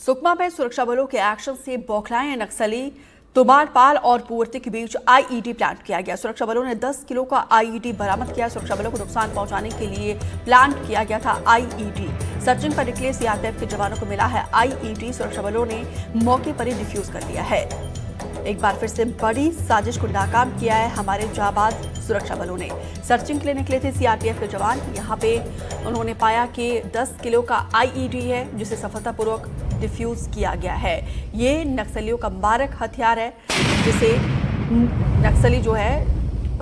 सुकमा में सुरक्षा बलों के एक्शन से बौखलाए नक्सली तुमारपाल और पूर्ति के बीच आईईडी प्लांट किया गया। सुरक्षा बलों ने 10 किलो का आईईडी बरामद किया। सुरक्षा बलों को नुकसान पहुंचाने के लिए प्लांट किया गया था आईईडी। सर्चिंग पर निकले सीआरपीएफ के जवानों को मिला है आईईडी। सुरक्षा बलों ने मौके पर ही डिफ्यूज कर दिया है। एक बार फिर से बड़ी साजिश को नाकाम किया है हमारे जाबाज सुरक्षा बलों ने। सर्चिंग के लिए निकले थे सीआरपीएफ के जवान। यहाँ पे उन्होंने पाया कि 10 किलो का आईईडी है जिसे सफलतापूर्वक डिफ्यूज किया गया है। ये नक्सलियों का मारक हथियार है जिसे नक्सली जो है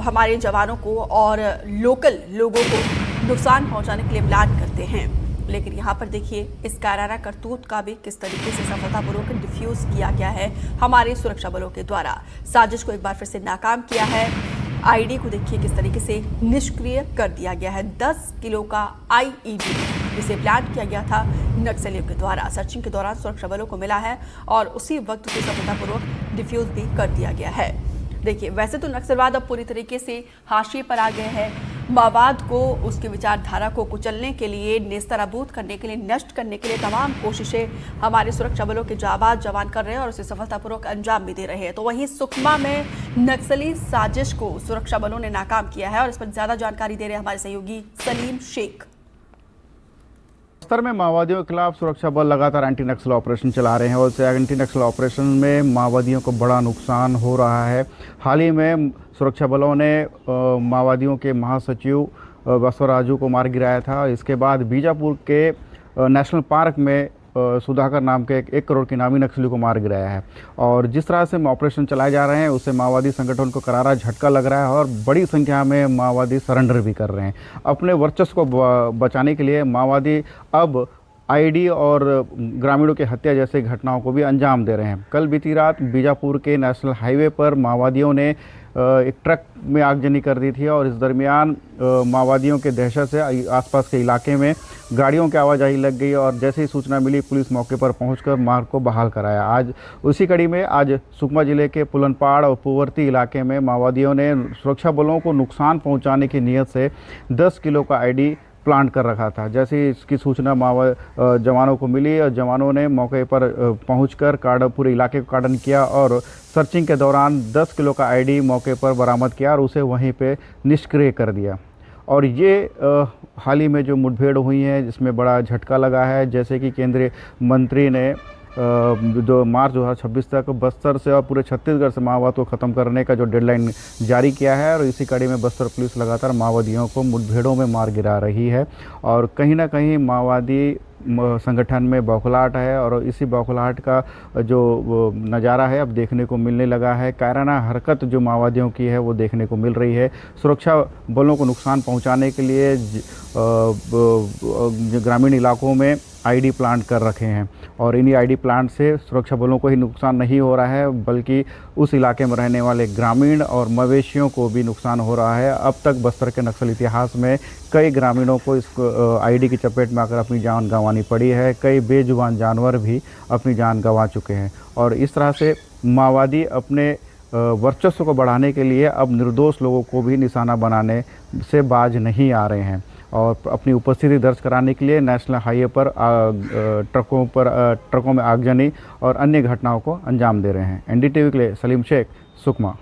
हमारे जवानों को और लोकल लोगों को नुकसान पहुंचाने के लिए प्लान करते हैं। लेकिन यहाँ पर देखिए इस कायराना करतूत का भी किस तरीके से सफलतापूर्वक डिफ्यूज किया गया है हमारे सुरक्षा बलों के द्वारा। साजिश को एक बार फिर से नाकाम किया है। आईडी को देखिए किस तरीके से निष्क्रिय कर दिया गया है। 10 किलो का आईईडी जिसे प्लान किया गया था नक्सलियों के द्वारा। सर्चिंग के दौरान सुरक्षा बलों को मिला है और उसी वक्त उसे सफलतापूर्वक डिफ्यूज भी कर दिया गया है। देखिए वैसे तो नक्सलवाद अब पूरी तरीके से हाशिए पर आ गए हैं। माओवाद को उसकी विचारधारा को कुचलने के लिए, नेस्तनाबूद करने के लिए, नष्ट करने के लिए तमाम कोशिशें हमारे सुरक्षा बलों के जाबाज जवान कर रहे हैं और उसे सफलतापूर्वक अंजाम भी दे रहे हैं। तो वहीं सुकमा में नक्सली साजिश को सुरक्षा बलों ने नाकाम किया है और इस पर ज्यादा जानकारी दे रहे हैं हमारे सहयोगी सलीम शेख। बस्तर में माओवादियों के खिलाफ सुरक्षा बल लगातार एंटी नक्सल ऑपरेशन चला रहे हैं और इस एंटी नक्सल ऑपरेशन में माओवादियों को बड़ा नुकसान हो रहा है। हाल ही में सुरक्षा बलों ने माओवादियों के महासचिव बसवराजू को मार गिराया था। इसके बाद बीजापुर के नेशनल पार्क में सुधाकर नाम के 1 करोड़ के इनामी नक्सली को मार गिराया है। और जिस तरह से ऑपरेशन चलाए जा रहे हैं उससे माओवादी संगठन को करारा झटका लग रहा है और बड़ी संख्या में माओवादी सरेंडर भी कर रहे हैं। अपने वर्चस्व को बचाने के लिए माओवादी अब आईडी और ग्रामीणों की हत्या जैसे घटनाओं को भी अंजाम दे रहे हैं। कल बीती रात बीजापुर के नेशनल हाईवे पर माओवादियों ने एक ट्रक में आगजनी कर दी थी और इस दरमियान माओवादियों के दहशत से आसपास के इलाके में गाड़ियों की आवाजाही लग गई और जैसे ही सूचना मिली पुलिस मौके पर पहुंचकर मार्ग को बहाल कराया। आज उसी कड़ी में आज सुकमा जिले के पुलनपाड़ और पुवर्ती इलाके में माओवादियों ने सुरक्षा बलों को नुकसान पहुंचाने की नीयत से 10 किलो का आईडी प्लांट कर रखा था। जैसे ही इसकी सूचना जवानों को मिली और जवानों ने मौके पर पहुंचकर पूरे इलाके को कार्डन किया और सर्चिंग के दौरान 10 किलो का आईडी मौके पर बरामद किया और उसे वहीं पे निष्क्रिय कर दिया। और ये हाल ही में जो मुठभेड़ हुई है जिसमें बड़ा झटका लगा है। जैसे कि केंद्रीय मंत्री ने जो मार्च 2026 तक बस्तर से और पूरे छत्तीसगढ़ से माओवाद को ख़त्म करने का जो डेडलाइन जारी किया है और इसी कड़ी में बस्तर पुलिस लगातार माओवादियों को मुठभेड़ों में मार गिरा रही है और कहीं ना कहीं माओवादी संगठन में बौखलाहट है और इसी बौखलाहट का जो नज़ारा है अब देखने को मिलने लगा है। कायराना हरकत जो माओवादियों की है वो देखने को मिल रही है। सुरक्षा बलों को नुकसान पहुंचाने के लिए ग्रामीण इलाकों में आईडी प्लांट कर रखे हैं और इन्हीं आईडी प्लांट से सुरक्षा बलों को ही नुकसान नहीं हो रहा है बल्कि उस इलाके में रहने वाले ग्रामीण और मवेशियों को भी नुकसान हो रहा है। अब तक बस्तर के नक्सल इतिहास में कई ग्रामीणों को इस आईडी की चपेट में आकर अपनी जान गंवानी पड़ी है। कई बेजुबान जानवर भी अपनी जान गंवा चुके हैं और इस तरह से माओवादी अपने वर्चस्व को बढ़ाने के लिए अब निर्दोष लोगों को भी निशाना बनाने से बाज नहीं आ रहे हैं और अपनी उपस्थिति दर्ज कराने के लिए नेशनल हाईवे पर ट्रकों में आगजनी और अन्य घटनाओं को अंजाम दे रहे हैं। एनडीटीवी के लिए सलीम शेख, सुकमा।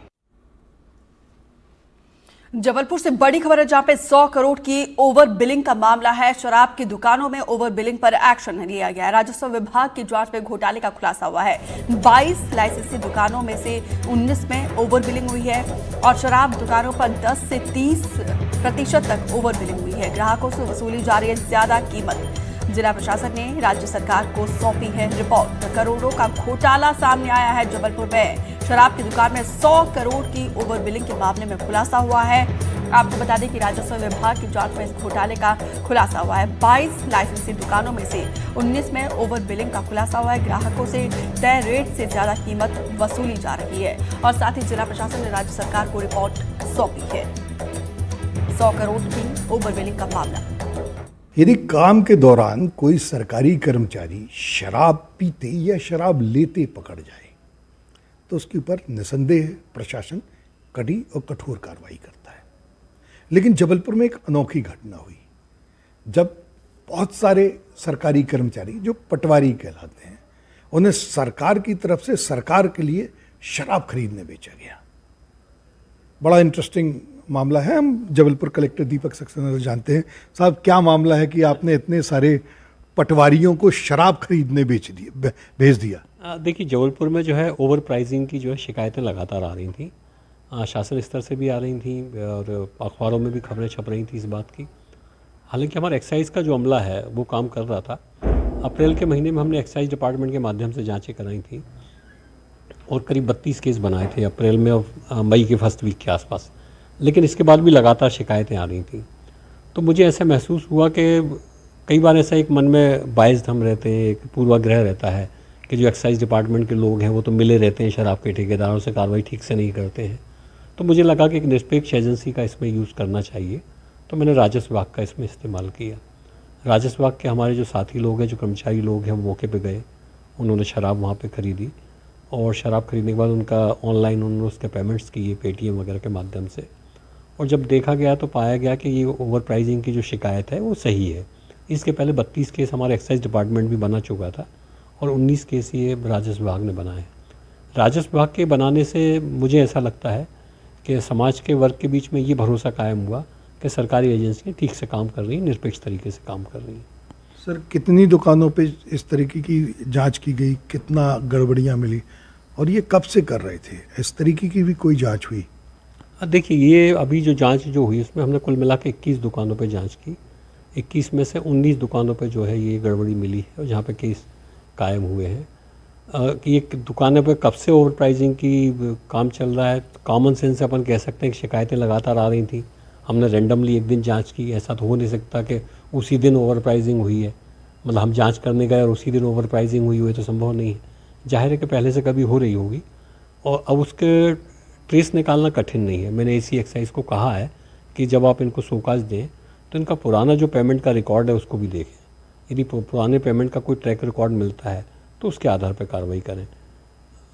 जबलपुर से बड़ी खबर है जहां पे 100 करोड़ की ओवर बिलिंग का मामला है। शराब की दुकानों में ओवर बिलिंग पर एक्शन लिया गया है। राजस्व विभाग की जांच में घोटाले का खुलासा हुआ है। 22 लाइसेंसी दुकानों में से 19 में ओवर बिलिंग हुई है और शराब दुकानों पर 10 से 30% तक ओवर बिलिंग हुई है। ग्राहकों से वसूली जा रही है ज्यादा कीमत। जिला प्रशासन ने राज्य सरकार को सौंपी है रिपोर्ट। करोड़ों का घोटाला सामने आया है जबलपुर में। शराब की दुकान में 100 करोड़ की ओवर बिलिंग के मामले में खुलासा हुआ है। आपको बता दें कि राजस्व विभाग की जांच में इस घोटाले का खुलासा हुआ है। 22 लाइसेंसी दुकानों में से 19 में ओवर बिलिंग का खुलासा हुआ है। ग्राहकों से तय रेट से ज्यादा कीमत वसूली जा रही है और साथ ही जिला प्रशासन ने राज्य सरकार को रिपोर्ट सौंपी है। 100 करोड़ की ओवर बिलिंग का मामला। यदि काम के दौरान कोई सरकारी कर्मचारी शराब पीते या शराब लेते पकड़ जाए तो उसके ऊपर निसंदेह प्रशासन कड़ी और कठोर कार्रवाई करता है। लेकिन जबलपुर में एक अनोखी घटना हुई जब बहुत सारे सरकारी कर्मचारी जो पटवारी कहलाते हैं उन्हें सरकार की तरफ से सरकार के लिए शराब खरीदने बेचा गया। बड़ा इंटरेस्टिंग मामला है। हम जबलपुर कलेक्टर दीपक सक्सेना से जानते हैं। साहब, क्या मामला है कि आपने इतने सारे पटवारियों को शराब खरीदने भेज दिया? देखिए, जबलपुर में जो है ओवर प्राइसिंग की जो है शिकायतें लगातार आ रही थी। शासन स्तर से भी आ रही थी और अखबारों में भी खबरें छप रही थी इस बात की। हालांकि हमारा एक्साइज का जो अमला है वो काम कर रहा था। अप्रैल के महीने में हमने एक्साइज डिपार्टमेंट के माध्यम से जांचें कराई थी और करीब 32 केस बनाए थे अप्रैल में और मई के फर्स्ट वीक के आसपास। लेकिन इसके बाद भी लगातार शिकायतें आ रही थी। तो मुझे ऐसा महसूस हुआ कि कई बार ऐसा एक मन में बायस्ड हम रहते हैं, एक पूर्वाग्रह रहता है कि जो एक्साइज डिपार्टमेंट के लोग हैं वो तो मिले रहते हैं शराब के ठेकेदारों से, कार्रवाई ठीक से नहीं करते हैं। तो मुझे लगा कि एक निरपेक्ष एजेंसी का इसमें यूज़ करना चाहिए, तो मैंने राजस्व विभाग का इसमें इस्तेमाल किया। राजस्व विभाग के हमारे जो साथी लोग हैं, जो कर्मचारी लोग हैं, वो मौके पे गए, उन्होंने शराब वहाँ पे ख़रीदी और शराब खरीदने के बाद उनका ऑनलाइन उन्होंने उसके पेमेंट्स किए पेटीएम वगैरह के माध्यम से। और जब देखा गया तो पाया गया कि ये ओवर प्राइसिंग की जो शिकायत है वो सही है। इसके पहले 32 केस हमारे एक्साइज डिपार्टमेंट भी बना चुका था और 19 केस ये राजस्व विभाग ने बनाए। राजस्व विभाग के बनाने से मुझे ऐसा लगता है कि समाज के वर्ग के बीच में ये भरोसा कायम हुआ कि सरकारी एजेंसियाँ ठीक से काम कर रही हैं, निरपेक्ष तरीके से काम कर रही हैं। सर, कितनी दुकानों पे इस तरीके की जांच की गई, कितना गड़बड़ियाँ मिली और ये कब से कर रहे थे? इस तरीके की भी कोई जांच हुई? देखिए, ये अभी जो जांच जो हुई उसमें हमने कुल मिला के 21 दुकानों पे जांच की। 21 में से 19 दुकानों पे जो है ये गड़बड़ी मिली है और जहाँ पे केस कायम हुए हैं। कि एक दुकानों पे कब से ओवर प्राइसिंग की काम चल रहा है, कॉमन सेंस से अपन कह सकते हैं कि शिकायतें लगातार आ रही थी। हमने रैंडमली एक दिन जांच की, ऐसा तो हो नहीं सकता कि उसी दिन ओवर प्राइसिंग हुई है। मतलब हम जांच करने गए और उसी दिन ओवर प्राइसिंग हुई है तो संभव नहीं है। जाहिर है कि पहले से कभी हो रही होगी और अब उसके ट्रेस निकालना कठिन नहीं है। मैंने इसी एक्साइज को कहा है कि जब आप इनको शोकाज दें तो इनका पुराना जो पेमेंट का रिकॉर्ड है उसको भी देखें। यदि पुराने पेमेंट का कोई ट्रैक रिकॉर्ड मिलता है तो उसके आधार पर कार्रवाई करें।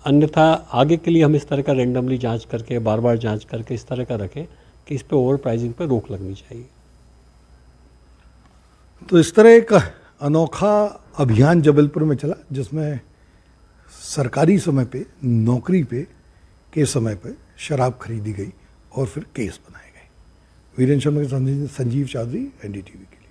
अन्यथा आगे के लिए हम इस तरह का रैंडमली जांच करके, बार बार जांच करके इस तरह का रखें कि इस पे ओवर प्राइसिंग पर रोक लगनी चाहिए। तो इस तरह एक अनोखा अभियान जबलपुर में चला जिसमें सरकारी समय पे, नौकरी पे के समय पे शराब खरीदी गई और फिर केस बनाए गए। वीरेंद्र शर्मा के संजीव चौधरी, NDTV के।